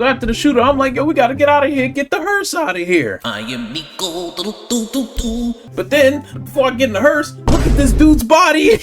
So after the shooter, I'm like, yo, we gotta get out of here, get the hearse out of here. I am Nico. But then, before I get in the hearse, look at this dude's body.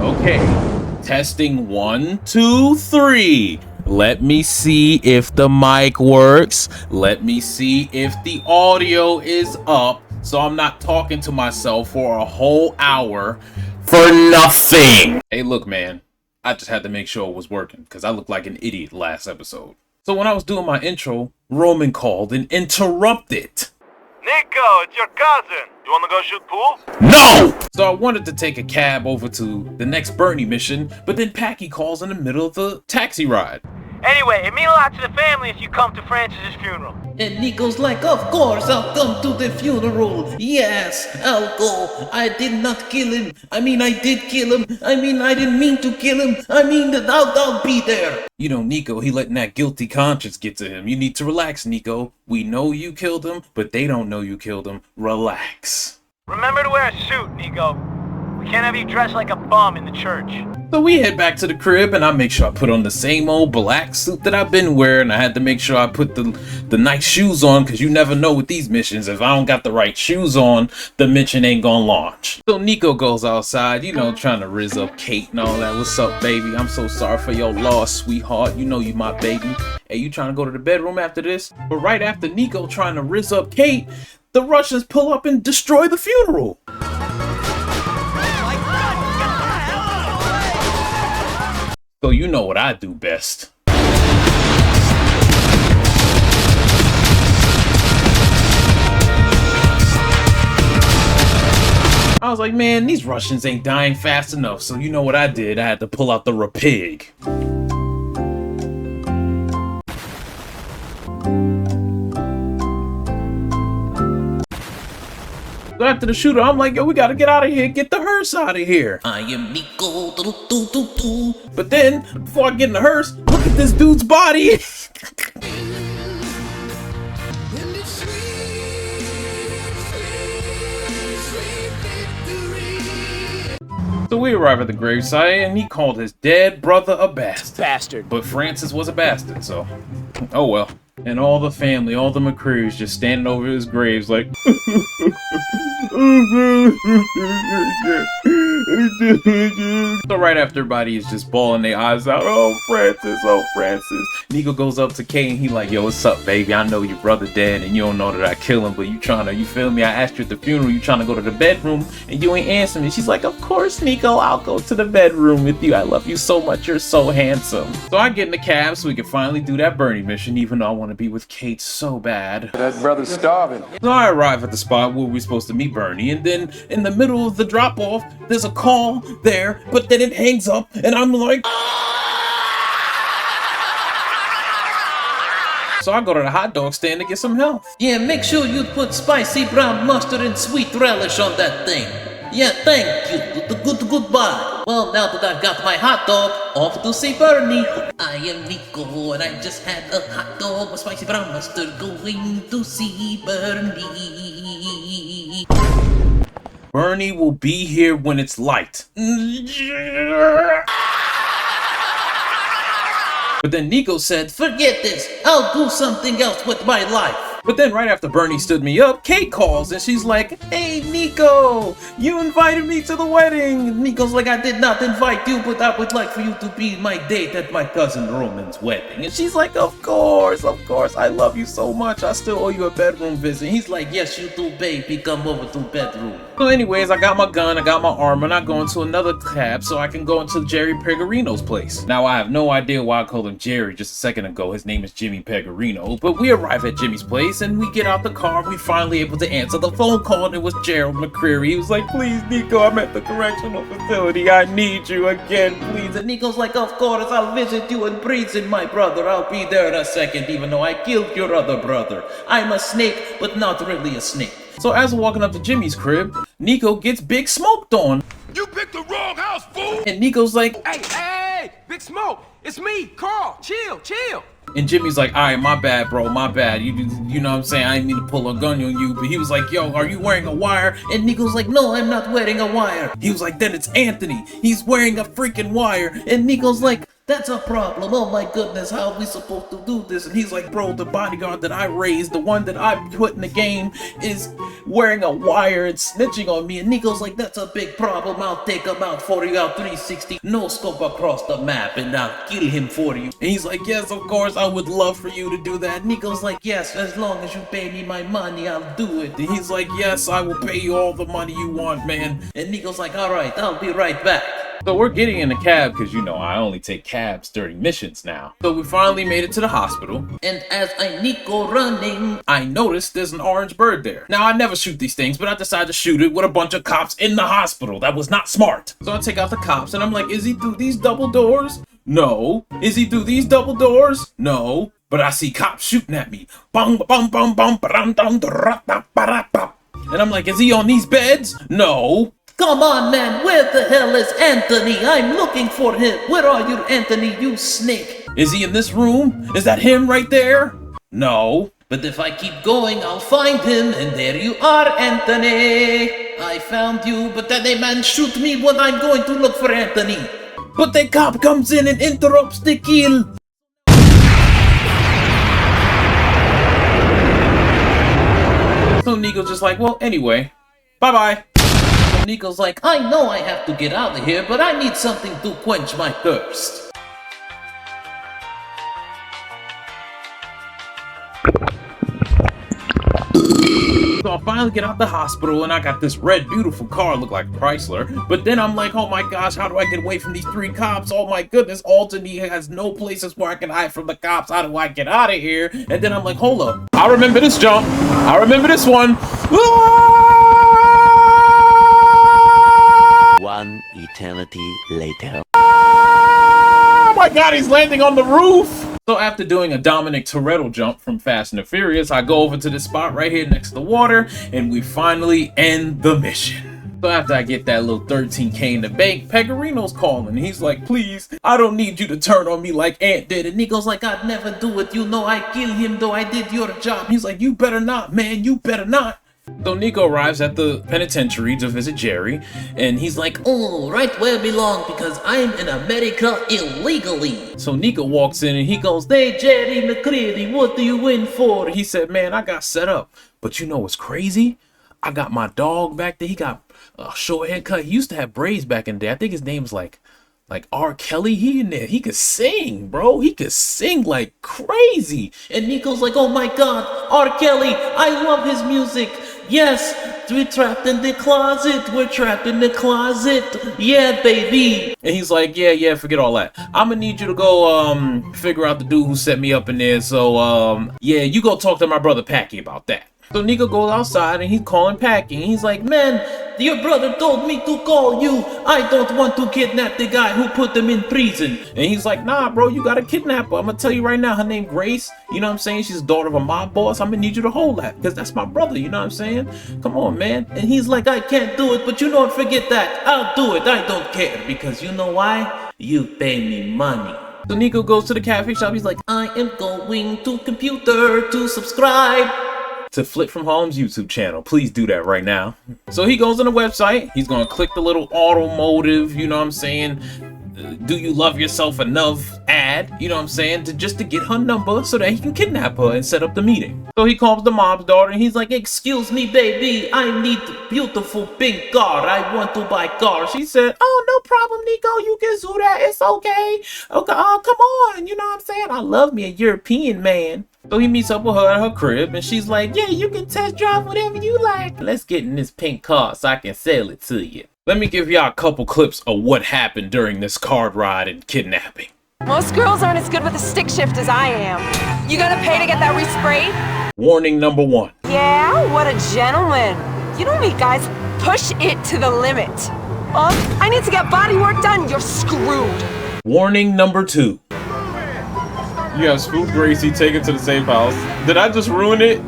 Okay, testing 1, 2, 3. Let me see if the mic works. Let me see if the audio is up, so I'm not talking to myself for a whole hour for nothing. Hey, look, man, I just had to make sure it was working because I looked like an idiot last episode. So when I was doing my intro, Roman called and interrupted. Nico, it's your cousin. You wanna go shoot pool? No! So I wanted to take a cab over to the next Bernie mission, but then Packy calls in the middle of the taxi ride. Anyway, it means a lot to the family if you come to Francis's funeral. And Nico's like, of course, I'll come to the funeral. Yes, I'll go. I did not kill him. I mean, I did kill him. I mean, I didn't mean to kill him. I mean, that I'll be there. You know, Nico, he letting that guilty conscience get to him. You need to relax, Nico. We know you killed him, but they don't know you killed him. Relax. Remember to wear a suit, Nico. We can't have you dressed like a bum in the church. So we head back to the crib, and I make sure I put on the same old black suit that I've been wearing. I had to make sure I put the nice shoes on, because you never know with these missions. If I don't got the right shoes on, the mission ain't gonna launch. So Nico goes outside, you know, trying to rizz up Kate and all that. What's up, baby? I'm so sorry for your loss, sweetheart. You know you my baby. Hey, you trying to go to the bedroom after this? But right after Nico trying to rizz up Kate, the Russians pull up and destroy the funeral. So you know what I do best. I was like, man, these Russians ain't dying fast enough. So you know what I did? I had to pull out the rapig. So after the shooter, I'm like, yo, we gotta get out of here, get the hearse out of here. I am Nico. But then, before I get in the hearse, look at this dude's body. So we arrive at the gravesite, and he called his dead brother a bastard. But Francis was a bastard, so oh well. And all the family, all the McCreeries just standing over his graves like So right after everybody is just bawling their eyes out, oh Francis. Nico goes up to Kay and he like, yo, what's up, baby? I know your brother dead and you don't know that I kill him, but you trying to, you feel me? I asked you at the funeral, you trying to go to the bedroom and you ain't answering me. She's like, of course, Nico, I'll go to the bedroom with you. I love you so much. You're so handsome. So I get in the cab so we can finally do that Bernie mission, even though I want to be with Kate so bad. That brother's starving. So I arrive at the spot where we're supposed to meet Bernie, and then in the middle of the drop-off, there's a call there, but then it hangs up, and I'm like... So I go to the hot dog stand to get some help. Yeah, make sure you put spicy brown mustard and sweet relish on that thing. Yeah, thank you. Goodbye. Well, now that I've got my hot dog, off to see Bernie. I am Nico, and I just had a hot dog with spicy brown mustard, going to see Bernie. Bernie will be here when it's light. But then Nico said, forget this. I'll do something else with my life. But then right after Bernie stood me up, Kate calls and she's like, hey Nico, you invited me to the wedding. Nico's like, I did not invite you, but I would like for you to be my date at my cousin Roman's wedding. And she's like, of course, I love you so much. I still owe you a bedroom visit. He's like, yes you do, baby, come over to bedroom. So anyways, I got my gun, I got my armor, and I go into another cab so I can go into Jerry Pecorino's place. Now I have no idea why I called him Jerry just a second ago. His name is Jimmy Pecorino. But we arrive at Jimmy's place and we get out the car. We finally able to answer the phone call, and it was Gerald McCreary. He was like, please Nico, I'm at the correctional facility. I need you again, please. And Nico's like, of course, I'll visit you in prison, my brother. I'll be there in a second, even though I killed your other brother. I'm a snake, but not really a snake. So as we're walking up to Jimmy's crib, Nico gets big smoked on. You picked the wrong house, fool! And Nico's like, Hey, Big Smoke, it's me, Carl. Chill. and Jimmy's like, all right, my bad, bro, my bad. You know what I'm saying? I didn't mean to pull a gun on you. But he was like, yo, are you wearing a wire? And Nico's like, no, I'm not wearing a wire. He was like, then it's Anthony. He's wearing a freaking wire. And Nico's like, that's a problem. Oh my goodness, how are we supposed to do this? And he's like, bro, the bodyguard that I raised, the one that I put in the game, is wearing a wire and snitching on me. And Nico's like, that's a big problem. I'll take him out for you, out 360, no scope across the map, and I'll kill him for you. And he's like, yes, of course, I would love for you to do that. Nico's like, yes, as long as you pay me my money, I'll do it. And he's like, yes, I will pay you all the money you want, man. And Nico's like, all right, I'll be right back. So we're getting in a cab because, you know, I only take cabs during missions now. So we finally made it to the hospital. And as I Nico running, I noticed there's an orange bird there. Now, I never shoot these things, but I decided to shoot it with a bunch of cops in the hospital. That was not smart. So I take out the cops and I'm like, is he through these double doors? No. Is he through these double doors? No. But I see cops shooting at me. Bum, bum, bum, bum, ba-dum, dum, da-ra-da-ba-da-ba. And I'm like, is he on these beds? No. come on, man, where the hell is Anthony? I'm looking for him. Where are you, Anthony, you snake? Is he in this room? Is that him right there? No. But if I keep going, I'll find him, and there you are, Anthony. I found you, but then a man shoot me when I'm going to look for Anthony. But the cop comes in and interrupts the kill. So Nico's just like, well, anyway, bye-bye. So Nico's like, I know I have to get out of here, but I need something to quench my thirst. So I finally get out the hospital and I got this red beautiful car, look like Chrysler. But then I'm like, oh my gosh, how do I get away from these three cops? Oh my goodness, Albany has no places where I can hide from the cops. How do I get out of here? And then I'm like, hold up. I remember this jump. I remember this one. One eternity later. Oh my god, he's landing on the roof. So after doing a Dominic Toretto jump from Fast and the Furious, I go over to this spot right here next to the water, and we finally end the mission. So after I get that little 13K in the bank, Pecorino's calling. He's like, please, I don't need you to turn on me like Ant did. And Nico's like, I'd never do it. You know I kill him, though I did your job. He's like, you better not, man. You better not. So Nico arrives at the penitentiary to visit Jerry, and he's like, oh, right where I belong, because I'm in America illegally. So Nico walks in and he goes, hey Jerry McCready, what do you in for? He said, man, I got set up. But you know what's crazy? I got my dog back there. He got a short haircut. He used to have braids back in there. I think his name's like R. Kelly. He in there. He could sing, bro. He could sing like crazy. And Nico's like, oh my god, R. Kelly, I love his music. Yes, we're trapped in the closet. We're trapped in the closet. Yeah, baby. And he's like, yeah, forget all that. I'm gonna need you to go figure out the dude who set me up in there. So yeah, you go talk to my brother Packy about that. So Nico goes outside and he's calling Packy. And he's like, man, your brother told me to call you. I don't want to kidnap the guy who put them in prison. And he's like, nah, bro, you gotta kidnap her. I'm gonna tell you right now, her name Grace. You know what I'm saying? She's the daughter of a mob boss. I'm gonna need you to hold that because that's my brother. You know what I'm saying? Come on, man. And he's like, I can't do it, but you know what? Forget that. I'll do it. I don't care because you know why? You pay me money. So Nico goes to the cafe shop. He's like, I am going to computer to subscribe to Flip from Home's YouTube channel. Please do that right now. So he goes on the website. He's gonna click the little automotive, you know what I'm saying, do you love yourself enough ad, you know what I'm saying, to get her number so that he can kidnap her and set up the meeting. So he calls the mob's daughter and he's like, excuse me, baby, I need a beautiful pink car. I want to buy car. She said, oh, no problem, Nico. You can do that. It's okay. Okay, oh, come on. You know what I'm saying? I love me a European man. So he meets up with her at her crib and she's like, yeah, you can test drive whatever you like. Let's get in this pink car so I can sell it to you. Let me give y'all a couple clips of what happened during this card ride and kidnapping. Most girls aren't as good with a stick shift as I am. You gotta pay to get that resprayed? Warning number 1. Yeah, what a gentleman. You don't meet guys push it to the limit. I need to get body work done, you're screwed. Warning number 2. You have Spook Gracie taken to the safe house. Did I just ruin it?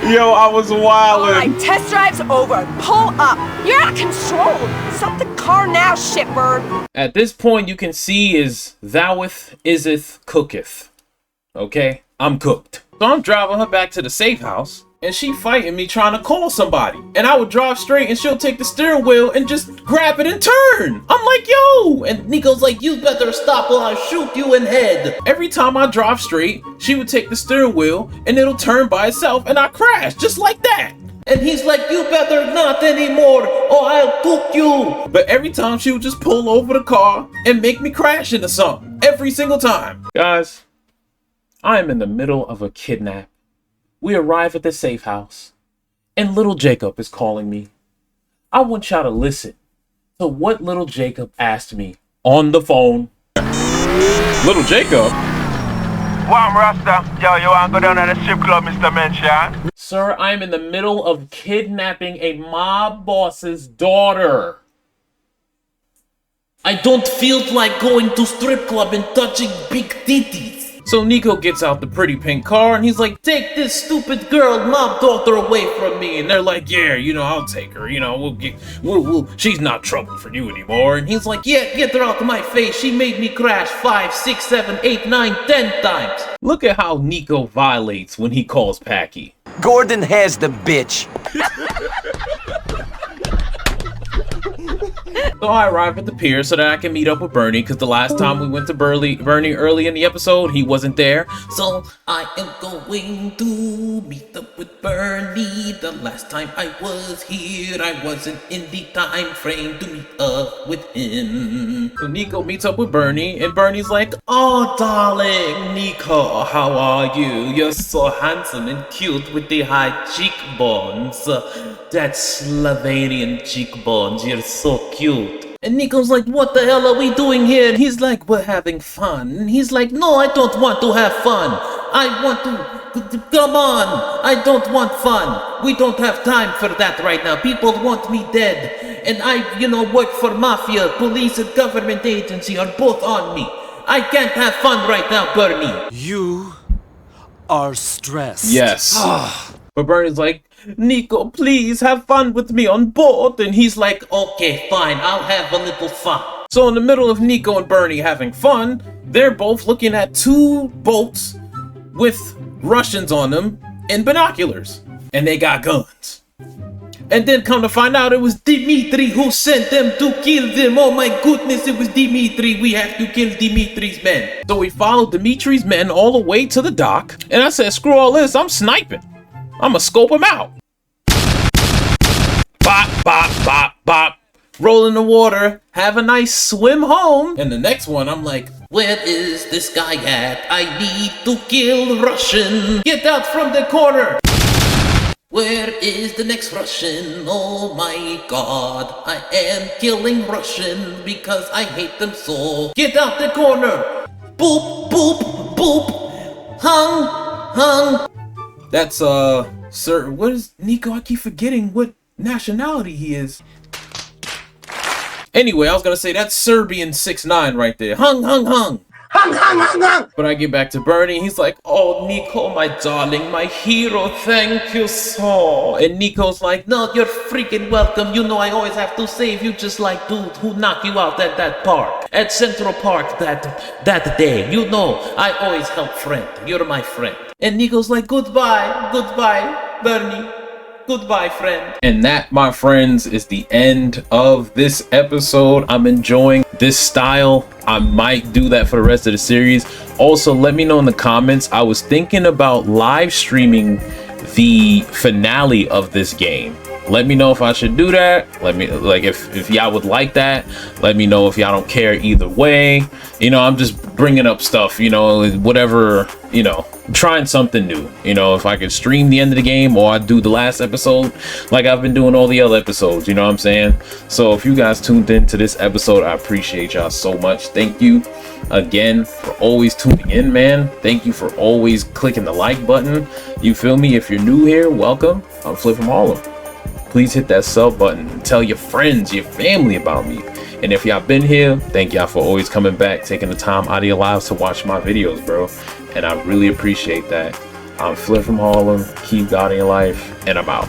Yo, I was wildin'. Alright, test drive's over. Pull up. You're out of control. Stop the car now, shitbird. At this point, you can see is thoueth, iseth, cooketh. Okay? I'm cooked. So I'm driving her back to the safe house, and she fighting me trying to call somebody. And I would drive straight, and she'll take the steering wheel and just grab it and turn. I'm like, yo! And Nico's like, you better stop or I'll shoot you in head. Every time I drive straight, she would take the steering wheel, and it'll turn by itself, and I crash, just like that. And he's like, you better not anymore or I'll cook you. But every time she would just pull over the car and make me crash into something. Every single time. Guys, I am in the middle of a kidnap. We arrive at the safe house, and little Jacob is calling me. I want y'all to listen to what little Jacob asked me on the phone. Little Jacob? Wham Rasta, yo, you wanna go down to the strip club, Mr. Mention? Sir, I am in the middle of kidnapping a mob boss's daughter. I don't feel like going to strip club and touching big titties. So Nico gets out the pretty pink car and he's like, Take this stupid girl, mob daughter, away from me. and they're like, yeah, you know, I'll take her, you know, she's not trouble for you anymore. And he's like, Yeah, get her out of my face. She made me crash 5, 6, 7, 8, 9, 10 times. look at how Nico violates when he calls Packy. Gordon has the bitch. So I arrive at the pier so that I can meet up with Bernie, because the last time we went to Bernie early in the episode, he wasn't there. So I am going to meet up with Bernie. The last time I was here, I wasn't in the time frame to meet up with him. So Nico meets up with Bernie, and Bernie's like, Oh, darling, Nico, how are you? You're so handsome and cute with the high cheekbones. That Slovenian cheekbones, you're so cute. And Nico's like, what the hell are we doing here? And he's like, we're having fun. And he's like, no, I don't want to have fun. I want to, come on. I don't want fun. We don't have time for that right now. People want me dead. And I, work for mafia, police, and government agency are both on me. I can't have fun right now, Bernie. You are stressed. yes. But Bernie's like, Nico, please have fun with me on board. And he's like, Okay, fine, I'll have a little fun. so in the middle of Nico and Bernie having fun, they're both looking at two boats with Russians on them and binoculars. And they got guns. And then come to find out it was Dimitri who sent them to kill them. Oh my goodness, it was Dimitri. We have to kill Dimitri's men. So we followed Dimitri's men all the way to the dock. And I said, screw all this, I'm sniping. I'ma scope him out. Bop, bop, bop, bop. Roll in the water, have a nice swim home. And the next one, I'm like, Where is this guy at? I need to kill Russian. Get out from the corner. Where is the next Russian? Oh my god. I am killing Russian because I hate them so. Get out the corner. Boop, boop, boop. Hung. that's, sir, what is, Nico, I keep forgetting what nationality he is. Anyway, I was gonna say, that's Serbian 6'9" right there. Hung. But I get back to Bernie, he's like, oh, Nico, my darling, my hero, thank you so. And Nico's like, No, you're freaking welcome. I always have to save you just like dude who knocked you out at that park. At Central Park that day. I always help friend. You're my friend. And Nico's like, goodbye, Bernie. Goodbye, friend. and that, my friends, is the end of this episode. I'm enjoying this style. I might do that for the rest of the series. Also, let me know in the comments. I was thinking about live streaming the finale of this game. Let me know if I should do that. Let me, like, if y'all would like that. Let me know if y'all don't care either way. I'm just bringing up stuff, whatever, trying something new. If I could stream the end of the game, or I do the last episode like I've been doing all the other episodes, you know what I'm saying? So if you guys tuned into this episode, I appreciate y'all so much. Thank you again for always tuning in, man. Thank you for always clicking the like button. You feel me? If you're new here, welcome. I'm Flip from Harlem. Please hit that sub button and tell your friends, your family about me. And if y'all been here, thank y'all for always coming back, taking the time out of your lives to watch my videos, bro. And I really appreciate that. I'm Flip from Harlem. Keep God in your life, and I'm out.